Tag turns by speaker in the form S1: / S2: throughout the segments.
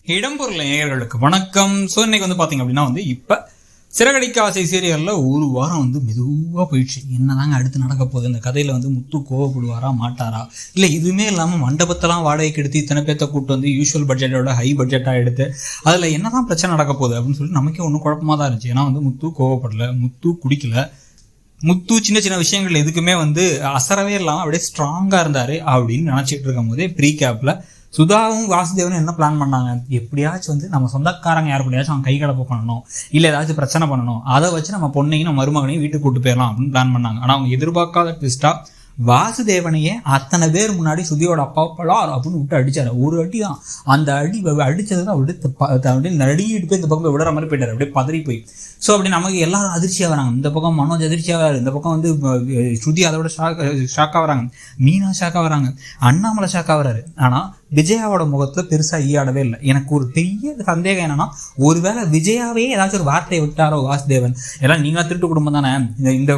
S1: இடம்பொருள் நேயர்களுக்கு வணக்கம். ஸோ இன்னைக்கு வந்து பார்த்தீங்க அப்படின்னா இப்போ சிறகடிக்க ஆசை சீரியலில் ஒரு வாரம் மெதுவாக போயிடுச்சு. என்னதாங்க அடுத்து நடக்க போகுது, இந்த கதையில் முத்து கோவப்படுவாரா மாட்டாரா, இல்லை எதுவுமே இல்லாமல் மண்டபத்தெல்லாம் வாடகைக்கு எடுத்து இத்தனை பேர்த்த கூப்பிட்டு யூஷுவல் பட்ஜெட்டோட ஹை பட்ஜெட்டாக எடுத்து அதில் என்னதான் பிரச்சனை நடக்க போகுது அப்படின்னு சொல்லிட்டு நமக்கே ஒன்றும் குழப்பமாக தான் இருந்துச்சு. ஏன்னா முத்து கோவப்படலை, முத்து குடிக்கல, முத்து சின்ன சின்ன விஷயங்கள் எதுக்குமே அசரவே இல்லாமல் அப்படியே ஸ்ட்ராங்காக இருந்தார் அப்படின்னு நினச்சிட்டு இருக்கும் போதே ப்ரீ கேப்பில் சுதாவும் வாசுதேவனும் என்ன பிளான் பண்ணாங்க, எப்படியாச்சும் நம்ம சொந்தக்காரங்க யார் கூடயாச்சும் அவன் கை கலப்பு பண்ணணும், இல்லை ஏதாச்சும் பிரச்சனை பண்ணணும், அதை வச்சு நம்ம பொண்ணையும் நம்ம மருமகனையும் வீட்டுக்கு கூட்டு போயிடலாம் அப்படின்னு பிளான் பண்ணாங்க. ஆனால் அவங்க எதிர்பார்க்காத ட்விஸ்டா வாசுதேவனையே அத்தனை பேர் முன்னாடி சுதியோட அப்பா பலார் அப்படின்னு விட்டு அடிச்சாரு. ஒரு அடி தான், அந்த அடி அடிச்சது தான் அப்படியே நடிக்கிட்டு போய் இந்த பக்கம் விடுற மாதிரி போயிட்டாரு, அப்படியே பதறி போய். ஸோ அப்படி நமக்கு எல்லாரும் அதிர்ச்சியாக வராங்க. இந்த பக்கம் மனோஜ் அதிர்ச்சியாக வராரு, இந்த பக்கம் ஸ்ருதி அதோட ஷாக்காக வராங்க, மீனா ஷாக்காக வராங்க, அண்ணாமலை ஷாக்காக வராரு. ஆனால் விஜயாவோட முகத்தில் பெருசாக ஈயாடவே இல்லை. எனக்கு ஒரு பெரிய சந்தேகம் என்னன்னா, ஒருவேளை விஜயாவே ஏதாச்சும் ஒரு வார்த்தையை விட்டாரோ வாசுதேவன், எல்லாம் நீங்களா திருட்டு குடும்பம் தானே, இந்த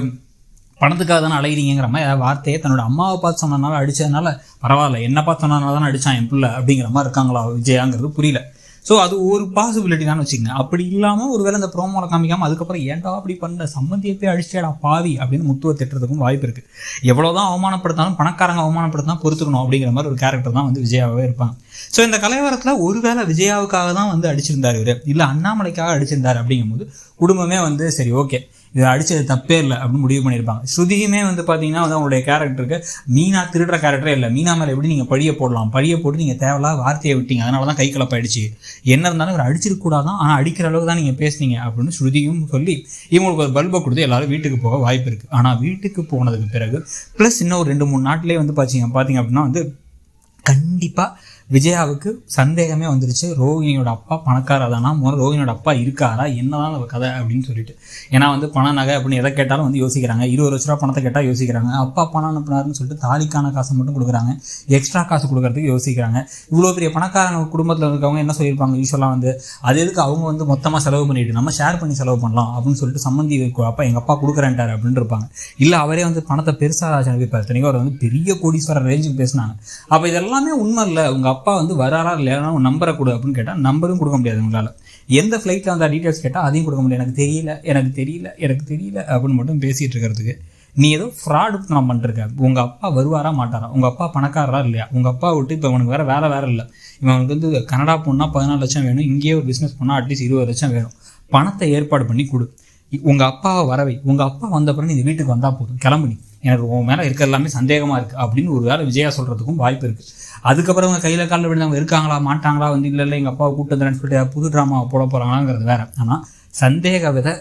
S1: பணத்துக்காக தானே அலைகிறீங்கிற மாதிரி வார்த்தையை தன்னோட அம்மாவை பார்த்து சொன்னதுனால அடித்ததுனால பரவாயில்ல, என்ன பார்த்து சொன்னதுனால தானே அடித்தான் என் பிள்ளை அப்படிங்கிற மாதிரி இருக்காங்களா விஜயாங்கிறது புரியல. ஸோ அது ஒரு பாசிபிலிட்டி தான் வச்சுக்கோங்க. அப்படி இல்லாமல் ஒருவேளை இந்த ப்ரோமோவில் காமிக்காமல் அதுக்கப்புறம் ஏன்டா அப்படி பண்ண, சம்மந்தியை போய் அடிச்சேடா பாவி அப்படின்னு முத்துவை திட்டுறதுக்கும் வாய்ப்பு இருக்குது. எவ்வளோதான் அவமானப்படுத்தாலும் பணக்காரங்க அவமானப்படுத்தினா பொறுத்துக்கணும் அப்படிங்கிற மாதிரி ஒரு கேரக்டர் தான் விஜயாவே இருப்பாங்க. ஸோ இந்த கலைவரத்தில் ஒருவேளை விஜயாவுக்காக தான் அடிச்சிருந்தார் இவர், இல்லை அண்ணாமலைக்காக அடிச்சிருந்தார் அப்படிங்கும்போது குடும்பமே சரி ஓகே இது அடித்தது தப்பே இல்லை அப்படின்னு முடிவு பண்ணியிருப்பாங்க. ஸ்ருதியுமே பார்த்தீங்கன்னா அவங்களுடைய கேரக்டருக்கு மீனா திருடுற கேரக்டரே இல்லை, மீனா மேலே எப்படி நீங்கள் பழியை போடலாம், பழியை போட்டு நீங்கள் தேவையில்லாத வார்த்தையை விட்டீங்க, அதனால தான் கை கலப்பாயிடுச்சு, என்ன இருந்தாலும் இவர் அடிச்சிருக்கூடாதான், ஆனால் அடிக்கிற அளவுக்கு தான் நீங்கள் பேசுனீங்க அப்படின்னு ஸ்ருதியும் சொல்லி இவங்களுக்கு ஒரு பல்பை கொடுத்து எல்லாரும் வீட்டுக்கு போக வாய்ப்பு இருக்குது. ஆனால் வீட்டுக்கு போனதுக்கு பிறகு ப்ளஸ் இன்னும் ஒரு 2-3 நாட்டிலே பார்த்தீங்க அப்படின்னா கண்டிப்பாக விஜயாவுக்கு சந்தேகமே வந்துருச்சு, ரோகிணியோட அப்பா பணக்காரா தானா, ரோகிணியோட அப்பா இருக்காரா, என்னதான் கதை அப்படின்னு சொல்லிட்டு. ஏன்னா பண நகை அப்படின்னு எதை கேட்டாலும் யோசிக்கிறாங்க. 20 லட்ச ரூபா பணத்தை கேட்டால் யோசிக்கிறாங்க, அப்பா பணம் அனுப்புனாருன்னு சொல்லிட்டு தாலிக்கான காசை மட்டும் கொடுக்குறாங்க, எக்ஸ்ட்ரா காசு கொடுக்கறதுக்கு யோசிக்கிறாங்க. இவ்வளோ பெரிய பணக்காரங்க குடும்பத்தில் இருக்கவங்க என்ன சொல்லியிருப்பாங்க, யூஸ்வலாக அது எதுக்கு அவங்க மொத்தமாக செலவு பண்ணிட்டு நம்ம ஷேர் பண்ணி செலவு பண்ணலாம் அப்படின்னு சொல்லிட்டு சம்மந்தி அப்பா எங்கள் அப்பா கொடுக்குறேன்ட்டார் அப்படின்னு இருப்பாங்க. இல்லை அவரே பணத்தை பெருசாக அனுப்பிப்பார், தனியாக அவர் பெரிய கோடீஸ்வரர் ரேஞ்சுக்கு பேசினாங்க. அப்போ இதெல்லாமே உண்மை இல்லை, உங்கள் அப்பா வராரா இல்லையா நம்பரை கொடு அப்படின்னு கேட்டால் நம்பரும் கொடுக்க முடியாது உங்களால். எந்த ஃப்ளைட்டில் டீட்டெயில்ஸ் கேட்டால் அதையும் கொடுக்க முடியாது, எனக்கு தெரியல அப்படின்னு மட்டும் பேசிகிட்டு இருக்கிறதுக்கு நீ ஏதோ ஃப்ராடு நான் பண்ணிருக்க. உங்கள் அப்பா வருவாரா மாட்டாரா, உங்கள் அப்பா பணக்காரரா இல்லையா, உங்கள் அப்பா விட்டு இப்போ உனக்கு வேறு இல்லை, இவனுக்கு கனடா போனால் 14 லட்சம் வேணும், இங்கேயே ஒரு பிஸ்னஸ் பண்ணால் அட்லீஸ்ட் 20 லட்சம் வேணும், பணத்தை ஏற்பாடு பண்ணி கொடு, உங்கள் அப்பாவை வரவை, உங்கள் அப்பா வந்தப்பறம் நீ இந்த வீட்டுக்கு வந்தால் போதும், கிளம்புனி, எனக்கு உன் மேலே இருக்க எல்லாமே சந்தேகமாக இருக்குது அப்படின்னு ஒரு வேளை விஜயா சொல்கிறதுக்கும் வாய்ப்பு இருக்குது. அதுக்கப்புறம் அவங்க கையில் காலில் விழுந்தவங்க இருக்காங்களா மாட்டாங்களா இல்லை எங்கள் அப்பாவை கூப்பிட்டு வந்துடுறேன்னு சொல்லிட்டு புது ட்ராமாவை போட போகிறாங்களாங்கிறது வேறு. ஆனால் சந்தேக விதை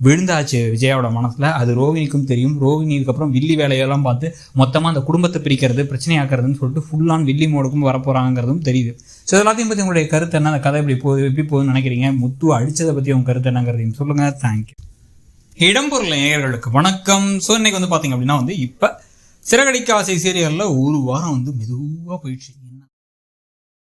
S1: விழுந்தாச்சு விஜயாவோட மனசில். அது ரோகிணிக்கும் தெரியும். ரோகிணி இதுக்கப்புறம் வில்லி வேலையெல்லாம் பார்த்து மொத்தமாக அந்த குடும்பத்தை பிரிக்கிறது பிரச்சனையாக்குறதுன்னு சொல்லிட்டு ஃபுல்லான் வில்லி மோடுக்கும் வரப்போகிறாங்கிறதும் தெரியுது. ஸோ எல்லாத்தையும் பற்றி உங்களுடைய கருத்து என்ன, அந்த கதை எப்படி போகுதுன்னு நினைக்கிறீங்க, முத்து அடித்ததை பற்றி உங்கள் கருத்து என்னங்கிறதையும் சொல்லுங்கள். தேங்க்யூ. இடம்பொருள் நேயர்களுக்கு வணக்கம். ஸோ இன்னைக்கு பார்த்தீங்க அப்படின்னா இப்போ சிறகடிக்க ஆசை சீரியலில் ஒரு வாரம் மெதுவாக போயிடுச்சு.